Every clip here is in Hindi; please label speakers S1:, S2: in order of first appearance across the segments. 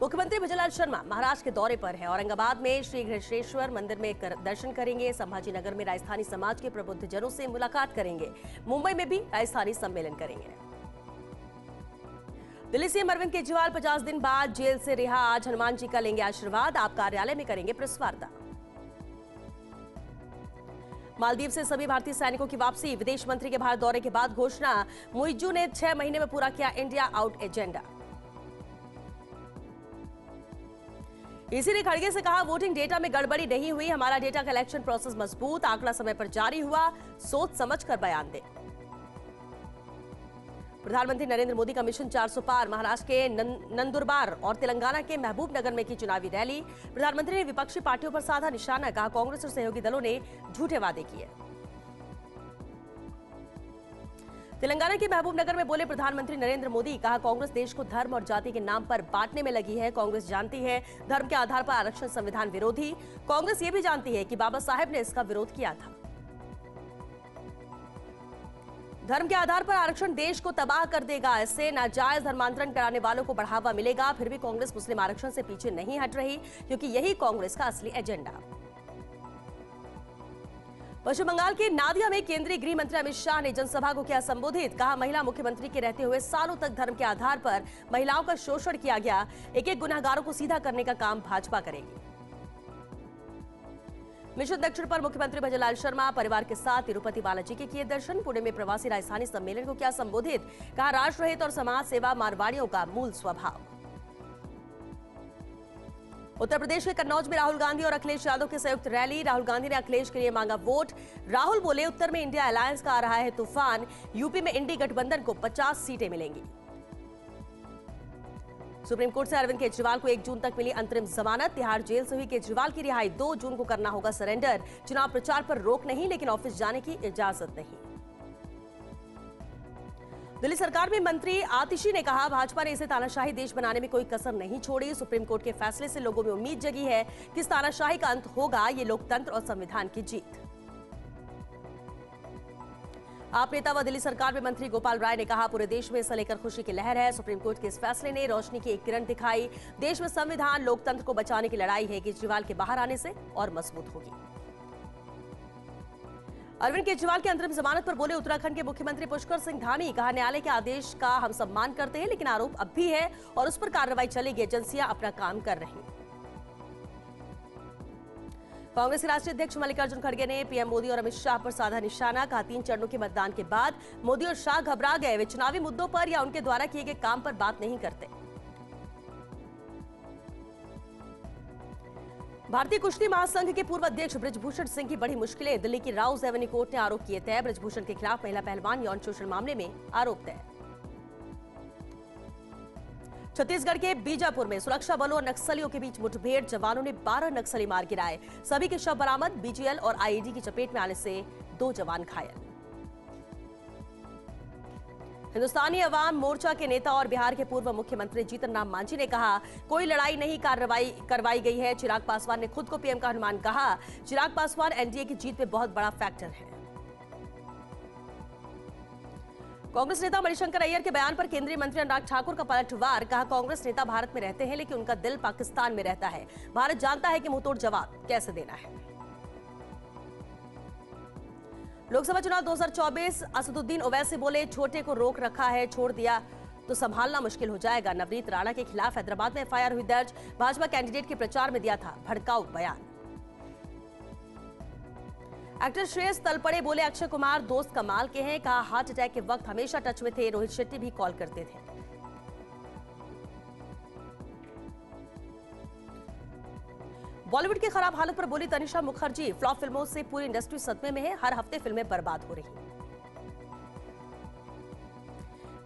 S1: मुख्यमंत्री भजनलाल शर्मा महाराष्ट्र के दौरे पर है। औरंगाबाद में श्री घृष्णेश्वर मंदिर में दर्शन करेंगे। संभाजीनगर में राजस्थानी समाज के प्रबुद्ध जनों से मुलाकात करेंगे। मुंबई में भी राजस्थानी सम्मेलन करेंगे। दिल्ली सीएम अरविंद केजरीवाल 50 दिन बाद जेल से रिहा। आज हनुमान जी का लेंगे आशीर्वाद। आप कार्यालय में करेंगे प्रेस वार्ता। मालदीव से सभी भारतीय सैनिकों की वापसी। विदेश मंत्री के भारत दौरे के बाद घोषणा। मुइज्जू ने 6 महीने में पूरा किया इंडिया आउट एजेंडा। ईसी ने खड़गे से कहा, वोटिंग डेटा में गड़बड़ी नहीं हुई। हमारा डेटा कलेक्शन प्रोसेस मजबूत। आंकड़ा समय पर जारी हुआ। सोच समझकर बयान दे। प्रधानमंत्री नरेंद्र मोदी का मिशन 400 पार। महाराष्ट्र के नंदुरबार और तेलंगाना के महबूबनगर में की चुनावी रैली। प्रधानमंत्री ने विपक्षी पार्टियों पर साधा निशाना। कहा, कांग्रेस और सहयोगी दलों ने झूठे वादे किए। तेलंगाना के महबूबनगर में बोले प्रधानमंत्री नरेंद्र मोदी। कहा, कांग्रेस देश को धर्म और जाति के नाम पर बांटने में लगी है। कांग्रेस जानती है धर्म के आधार पर आरक्षण संविधान विरोधी। कांग्रेस ये भी जानती है कि बाबा साहेब ने इसका विरोध किया था। धर्म के आधार पर आरक्षण देश को तबाह कर देगा। इससे नाजायज धर्मांतरण कराने वालों को बढ़ावा मिलेगा। फिर भी कांग्रेस मुस्लिम आरक्षण से पीछे नहीं हट रही, क्योंकि यही कांग्रेस का असली एजेंडा। पश्चिम बंगाल के नादिया में केंद्रीय गृह मंत्री अमित शाह ने जनसभा को किया संबोधित। कहा, महिला मुख्यमंत्री के रहते हुए सालों तक धर्म के आधार पर महिलाओं का शोषण किया गया। एक एक गुनहगारों को सीधा करने का काम भाजपा करेगी। मिशन दक्षिण पर मुख्यमंत्री भजनलाल शर्मा परिवार के साथ तिरुपति बालाजी के किए दर्शन। पुणे में प्रवासी राजस्थानी सम्मेलन को किया संबोधित। कहा, राष्ट्रहित और समाज सेवा मारवाड़ियों का मूल स्वभाव। उत्तर प्रदेश के कन्नौज में राहुल गांधी और अखिलेश यादव की संयुक्त रैली। राहुल गांधी ने अखिलेश के लिए मांगा वोट। राहुल बोले, उत्तर में इंडिया अलायंस का आ रहा है तूफान। यूपी में इंडी गठबंधन को 50 सीटें मिलेंगी। सुप्रीम कोर्ट से अरविंद केजरीवाल को 1 जून तक मिली अंतरिम जमानत। तिहाड़ जेल से हुई केजरीवाल की रिहाई। 2 जून को करना होगा सरेंडर। चुनाव प्रचार पर रोक नहीं, लेकिन ऑफिस जाने की इजाजत नहीं। दिल्ली सरकार में मंत्री आतिशी ने कहा, भाजपा ने इसे तानाशाही देश बनाने में कोई कसर नहीं छोड़ी। सुप्रीम कोर्ट के फैसले से लोगों में उम्मीद जगी है कि इस तानाशाही का अंत होगा। ये लोकतंत्र और संविधान की जीत। आप नेता व दिल्ली सरकार में मंत्री गोपाल राय ने कहा, पूरे देश में इसे लेकर खुशी की लहर है। सुप्रीम कोर्ट के इस फैसले ने रोशनी की एक किरण दिखाई। देश में संविधान लोकतंत्र को बचाने की लड़ाई है केजरीवाल के बाहर आने से और मजबूत होगी। अरविंद केजरीवाल की अंतरिम जमानत पर बोले उत्तराखंड के मुख्यमंत्री पुष्कर सिंह धामी। कहा, न्यायालय के आदेश का हम सम्मान करते हैं, लेकिन आरोप अब भी है और उस पर कार्रवाई चलेगी। एजेंसियां अपना काम कर रही हैं। कांग्रेस के राष्ट्रीय अध्यक्ष मल्लिकार्जुन खड़गे ने पीएम मोदी और अमित शाह पर साधा निशाना। कहा, 3 चरणों के मतदान के बाद मोदी और शाह घबरा गए। वे चुनावी मुद्दों पर या उनके द्वारा किए गए काम पर बात नहीं करते। भारतीय कुश्ती महासंघ के पूर्व अध्यक्ष बृजभूषण सिंह की बड़ी मुश्किलें। दिल्ली की राउज एवेन्यू कोर्ट ने आरोप किए तय। बृजभूषण के खिलाफ महिला पहलवान यौन शोषण मामले में आरोप तय। छत्तीसगढ़ के बीजापुर में सुरक्षा बलों और नक्सलियों के बीच मुठभेड़। जवानों ने 12 नक्सली मार गिराए। सभी के शव बरामद। बीजीएल और आईईडी की चपेट में आने से 2 जवान घायल। हिंदुस्तानी अवाम मोर्चा के नेता और बिहार के पूर्व मुख्यमंत्री जीतन राम मांझी ने कहा, कोई लड़ाई नहीं करवाई गई है। चिराग पासवान ने खुद को पीएम का अनुमान कहा। चिराग पासवान एनडीए की जीत में बहुत बड़ा फैक्टर है। कांग्रेस नेता मणिशंकर अय्यर के बयान पर केंद्रीय मंत्री अनुराग ठाकुर का पलटवार। कहा, कांग्रेस नेता भारत में रहते हैं, लेकिन उनका दिल पाकिस्तान में रहता है। भारत जानता है कि मुंहतोड़ जवाब कैसे देना है। लोकसभा चुनाव 2024। असदुद्दीन ओवैसी बोले, छोटे को रोक रखा है, छोड़ दिया तो संभालना मुश्किल हो जाएगा। नवनीत राणा के खिलाफ हैदराबाद में एफआईआर हुई दर्ज। भाजपा कैंडिडेट के प्रचार में दिया था भड़काऊ बयान। एक्टर श्रेयस तलपड़े बोले, अक्षय कुमार दोस्त कमाल के हैं। कहा, हार्ट अटैक के वक्त हमेशा टच में थे। रोहित शेट्टी भी कॉल करते थे। बॉलीवुड की खराब हालत पर बोली तनिषा मुखर्जी, फ्लॉप फिल्मों से पूरी इंडस्ट्री सदमे में है। हर हफ्ते फिल्में बर्बाद हो रही।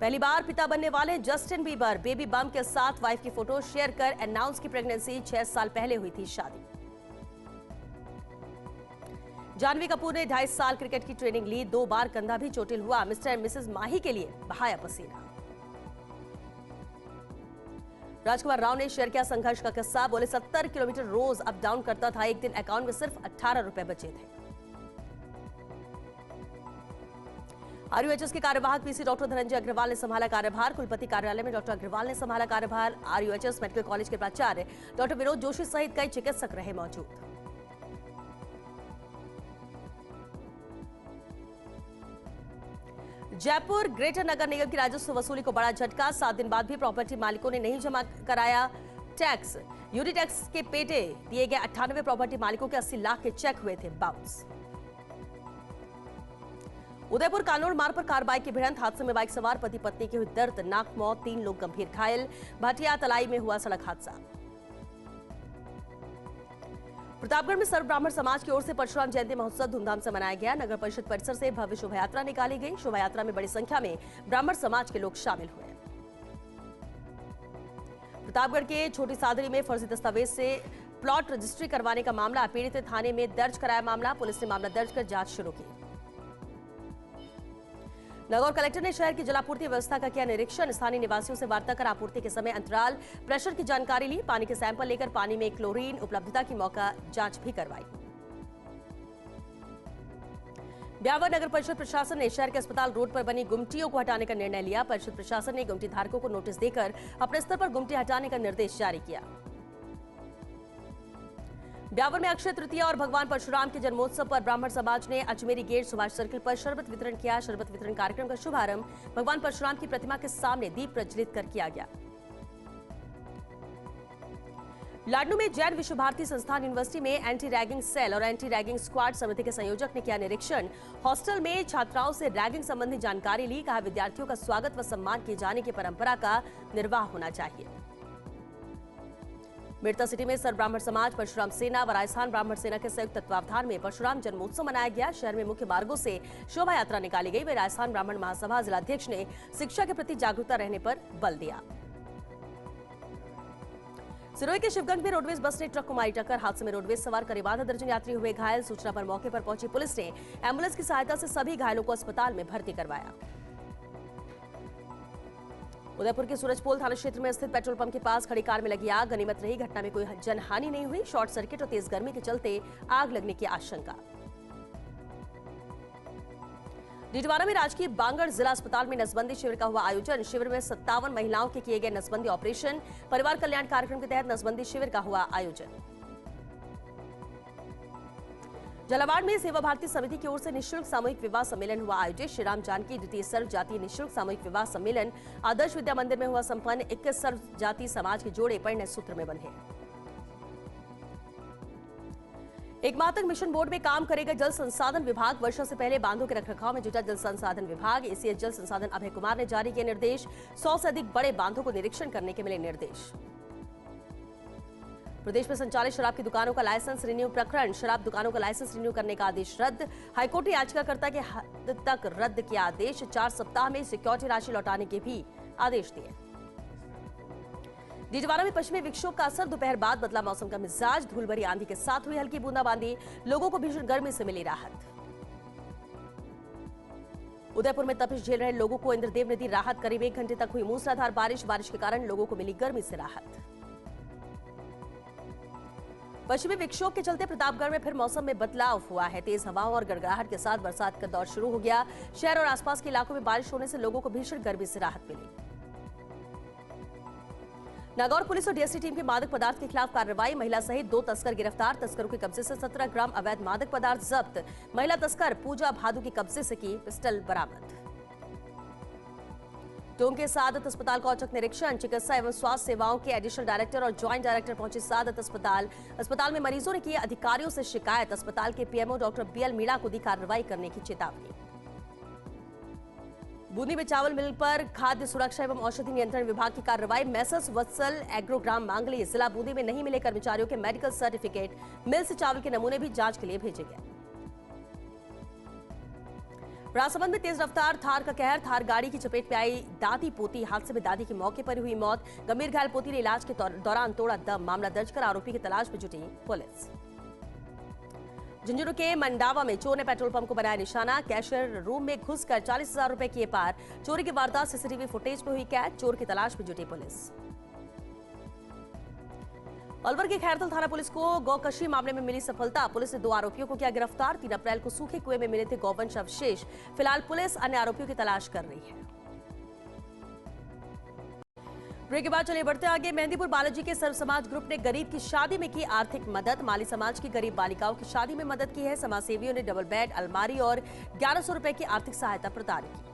S1: पहली बार पिता बनने वाले जस्टिन बीबर। बेबी बम के साथ वाइफ की फोटो शेयर कर अनाउंस की प्रेगनेंसी। 6 साल पहले हुई थी शादी। जानवी कपूर ने 2.5 साल क्रिकेट की ट्रेनिंग ली। 2 बार कंधा भी चोटिल हुआ। मिस्टर एंड मिसेस माही के लिए बहाया पसीना। राजकुमार राव ने शेयर किया संघर्ष का किस्सा। बोले, 70 किलोमीटर रोज अप डाउन करता था। एक दिन अकाउंट में सिर्फ 18 रुपए बचे थे। आरयूएचएस के कार्यवाहक पीसी डॉक्टर धनंजय अग्रवाल ने संभाला कार्यभार। कुलपति कार्यालय में डॉक्टर अग्रवाल ने संभाला कार्यभार। आरयूएचएस मेडिकल कॉलेज के प्राचार्य डॉक्टर विनोद जोशी सहित कई चिकित्सक रहे मौजूद। जयपुर ग्रेटर नगर निगम की राजस्व वसूली को बड़ा झटका। 7 दिन बाद भी प्रॉपर्टी मालिकों ने नहीं जमा कराया टैक्स। यूडी टैक्स के पेटे दिए गए 98 प्रॉपर्टी मालिकों के 80 लाख के चेक हुए थे बाउंस। उदयपुर कानोड़ मार्ग पर कार बाइक की भिड़ंत। हादसे में बाइक सवार पति पत्नी की हुई दर्दनाक मौत, 3 लोग गंभीर घायल। भाटिया तलाई में हुआ सड़क हादसा। प्रतापगढ़ में सर्व ब्राह्मण समाज की ओर से परशुराम जयंती महोत्सव धूमधाम से मनाया गया। नगर परिषद परिसर से भव्य शोभायात्रा निकाली गई। शोभायात्रा में बड़ी संख्या में ब्राह्मण समाज के लोग शामिल हुए। प्रतापगढ़ के छोटी सादड़ी में फर्जी दस्तावेज से प्लॉट रजिस्ट्री करवाने का मामला। पीड़ित ने थाने में दर्ज कराया मामला। पुलिस ने मामला दर्ज कर जांच शुरू की। नागौर कलेक्टर ने शहर की जलापूर्ति व्यवस्था का किया निरीक्षण। स्थानीय निवासियों से वार्ता कर आपूर्ति के समय अंतराल, प्रेशर की जानकारी ली। पानी के सैंपल लेकर पानी में क्लोरीन उपलब्धता की मौका जांच भी करवाई। ब्यावर नगर परिषद प्रशासन ने शहर के अस्पताल रोड पर बनी गुमटियों को हटाने का निर्णय लिया। परिषद प्रशासन ने गुमटी धारकों को नोटिस देकर अपने स्तर पर गुमटी हटाने का निर्देश जारी किया। ब्यावर में अक्षय तृतीया और भगवान परशुराम के जन्मोत्सव पर ब्राह्मण समाज ने अजमेरी गेट सुभाष सर्किल पर शरबत वितरण किया। शरबत वितरण कार्यक्रम का शुभारंभ भगवान परशुराम की प्रतिमा के सामने दीप प्रज्वलित कर किया गया। लाडनू में जैन विश्व भारती संस्थान यूनिवर्सिटी में एंटी रैगिंग सेल और एंटी रैगिंग स्क्वाड समिति के संयोजक ने किया निरीक्षण। हॉस्टल में छात्राओं से रैगिंग संबंधी जानकारी ली। कहा विद्यार्थियों का स्वागत व सम्मान किए जाने की परंपरा का निर्वाह होना चाहिए। बिरता सिटी में सर्व ब्राह्मण समाज, परशुराम सेना व राजस्थान ब्राह्मण सेना के संयुक्त तत्वावधान में परशुराम जन्मोत्सव मनाया गया। शहर में मुख्य मार्गों से शोभा यात्रा निकाली गई। वे राजस्थान ब्राह्मण महासभा जिलाध्यक्ष ने शिक्षा के प्रति जागरूकता रहने पर बल दिया। सिरोही के शिवगंज में रोडवेज बस ने ट्रक को मारी टक्कर। हादसे में रोडवेज सवार करीब आधा दर्जन यात्री हुए घायल। सूचना पर मौके पर पहुंची पुलिस ने एम्बुलेंस की सहायता से सभी घायलों को अस्पताल में भर्ती करवाया। उदयपुर के सूरजपोल थाना क्षेत्र में स्थित पेट्रोल पंप के पास खड़ी कार में लगी आग। गनीमत रही घटना में कोई जनहानि नहीं हुई। शॉर्ट सर्किट और तेज गर्मी के चलते आग लगने की आशंका। डीडवाना में राजकीय बांगड़ जिला अस्पताल में नसबंदी शिविर का हुआ आयोजन। शिविर में 57 महिलाओं के किए गए नसबंदी ऑपरेशन। परिवार कल्याण कार्यक्रम के तहत नसबंदी शिविर का हुआ आयोजन। झालावाड़ में सेवा भारती समिति की ओर से निःशुल्क सामूहिक विवाह सम्मेलन हुआ आयोजित। श्री राम जानकी द्वितीय सर्व जातीय निःशुल्क सामूहिक विवाह सम्मेलन आदर्श विद्या मंदिर में हुआ संपन्न। 21 सर्व जाति समाज के जोड़े परिणय सूत्र में बंधे। एक माह तक मिशन बोर्ड में काम करेगा जल संसाधन विभाग। वर्षों से पहले बांधों के रखरखाव में जुटा जल संसाधन विभाग। एसीएस जल संसाधन अभय कुमार ने जारी किए निर्देश। 100 से अधिक बड़े बांधों को निरीक्षण करने के मिले निर्देश। प्रदेश में संचालित शराब की दुकानों का लाइसेंस रिन्यू प्रकरण। शराब दुकानों का लाइसेंस रिन्यू करने का आदेश रद्द। हाईकोर्ट ने याचिकाकर्ता के हद तक रद्द किया आदेश। 4 सप्ताह में सिक्योरिटी राशि लौटाने के भी आदेश दिए। डीडवाना में पश्चिमी विक्षोभ का असर। दोपहर बाद बदला मौसम का मिजाज। धूल भरी आंधी के साथ हुई हल्की बूंदाबांदी। लोगों को भीषण गर्मी से मिली राहत। उदयपुर में तपिश झेल रहे लोगों को इंद्रदेव ने दी राहत। करीब 1 घंटे तक हुई मूसलाधार बारिश के कारण लोगों को मिली गर्मी से राहत। पश्चिमी विक्षोभ के चलते प्रतापगढ़ में फिर मौसम में बदलाव हुआ है। तेज हवाओं और गड़गड़ाहट के साथ बरसात का दौर शुरू हो गया। शहर और आसपास के इलाकों में बारिश होने से लोगों को भीषण गर्मी से राहत मिली। नागौर पुलिस और डीएसटी टीम की मादक पदार्थ के खिलाफ कार्रवाई। महिला सहित 2 तस्कर गिरफ्तार। तस्करों के कब्जे से 17 ग्राम अवैध मादक पदार्थ जब्त। महिला तस्कर पूजा भादु के कब्जे से की पिस्टल बरामद। टोंक के सादत अस्पताल का औचक निरीक्षण। चिकित्सा एवं स्वास्थ्य सेवाओं के एडिशनल डायरेक्टर और ज्वाइंट डायरेक्टर पहुंचे सादत अस्पताल। अस्पताल में मरीजों ने की अधिकारियों से शिकायत। अस्पताल के पीएमओ डॉक्टर बीएल मीणा को दी कार्रवाई करने की चेतावनी। बूंदी में चावल मिल पर खाद्य सुरक्षा एवं औषधि नियंत्रण विभाग की कार्रवाई। मैसर्स वत्सल एग्रोग्राम मांगली जिला बूंदी में नहीं मिले कर्मचारियों के मेडिकल सर्टिफिकेट। मिल से चावल के नमूने भी जांच के लिए भेजे गए। राजसमंद में तेज रफ्तार थार का कहर। थार गाड़ी की चपेट में आई दादी पोती। हादसे में दादी की मौके पर हुई मौत। गंभीर घायल पोती ने इलाज के दौरान तोड़ा दम। मामला दर्ज कर आरोपी की तलाश में जुटी पुलिस। झुंझुनू के मंडावा में चोर ने पेट्रोल पंप को बनाया निशाना। कैशियर रूम में घुसकर 40,000 रुपए किए पार। चोरी की वारदात सीसीटीवी फुटेज में हुई कैद। चोर की तलाश में जुटी पुलिस। अलवर के खैरथल थाना पुलिस को गौकशी मामले में मिली सफलता। पुलिस ने 2 आरोपियों को किया गिरफ्तार। 3 अप्रैल को सूखे कुएं में मिले थे गौवंश अवशेष। फिलहाल पुलिस अन्य आरोपियों की तलाश कर रही है। ब्रेक के बाद चलिए बढ़ते आगे। मेहंदीपुर बालाजी के सर्व समाज ग्रुप ने गरीब की शादी में की आर्थिक मदद। माली समाज की गरीब बालिकाओं की शादी में मदद की है। समाज सेवियों ने डबल बेड, अलमारी और 1100 रुपए की आर्थिक सहायता प्रदान की।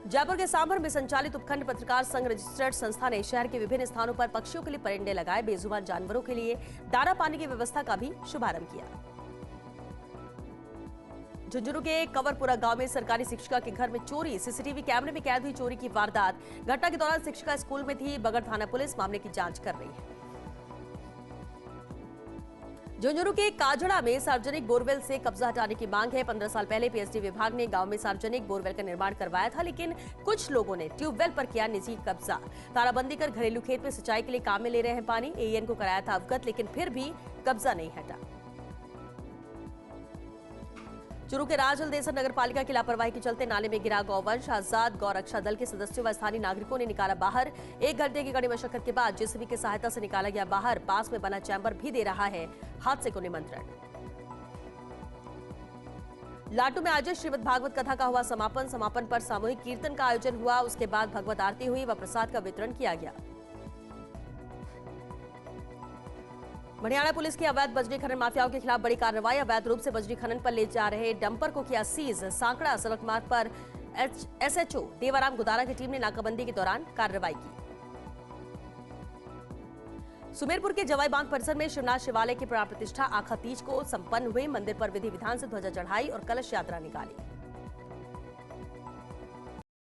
S1: जयपुर के सांभर में संचालित उपखंड पत्रकार संघ रजिस्टर्ड संस्था ने शहर के विभिन्न स्थानों पर पक्षियों के लिए परिंदे लगाए। बेजुबान जानवरों के लिए दाना पानी की व्यवस्था का भी शुभारंभ किया। झुंझुनू के कंवरपुरा गांव में सरकारी शिक्षिका के घर में चोरी। सीसीटीवी कैमरे में कैद हुई चोरी की वारदात। घटना के दौरान शिक्षिका स्कूल में थी। बगड़ थाना पुलिस मामले की जांच कर रही है। झुंझुनू के काजड़ा में सार्वजनिक बोरवेल से कब्जा हटाने की मांग है। 15 साल पहले पीएचडी विभाग ने गांव में सार्वजनिक बोरवेल का निर्माण करवाया था, लेकिन कुछ लोगों ने ट्यूबवेल पर किया निजी कब्जा। तालाबंदी कर घरेलू खेत में सिंचाई के लिए काम में ले रहे हैं पानी। एएन को कराया था अवगत, लेकिन फिर भी कब्जा नहीं हटा। चूरू के राजलदेसर नगर पालिका की लापरवाही के चलते नाले में गिरा गौवंश। आजाद गौरक्षा दल के सदस्यों व स्थानीय नागरिकों ने निकाला बाहर। 1 घंटे की कड़ी मशक्कत के बाद जेसीबी की सहायता से निकाला गया बाहर। पास में बना चैम्बर भी दे रहा है हादसे को निमंत्रण। लाटू में आज श्रीमद् भागवत कथा का हुआ समापन पर सामूहिक कीर्तन का आयोजन हुआ। उसके बाद भगवत आरती हुई व प्रसाद का वितरण किया गया। हरियाणा पुलिस की अवैध बजरी खनन माफियाओं के खिलाफ बड़ी कार्रवाई। अवैध रूप से बजरी खनन पर ले जा रहे डंपर को किया सीज। सांकड़ा सड़क मार्ग पर एसएचओ देवाराम गुदारा की टीम ने नाकाबंदी के दौरान कार्रवाई की। सुमेरपुर के जवाई बांध परिसर में शिवनाथ शिवालय की प्राण प्रतिष्ठा आखा तीज को संपन्न हुई। मंदिर पर विधि विधान से ध्वजा चढ़ाई और कलश यात्रा निकाली।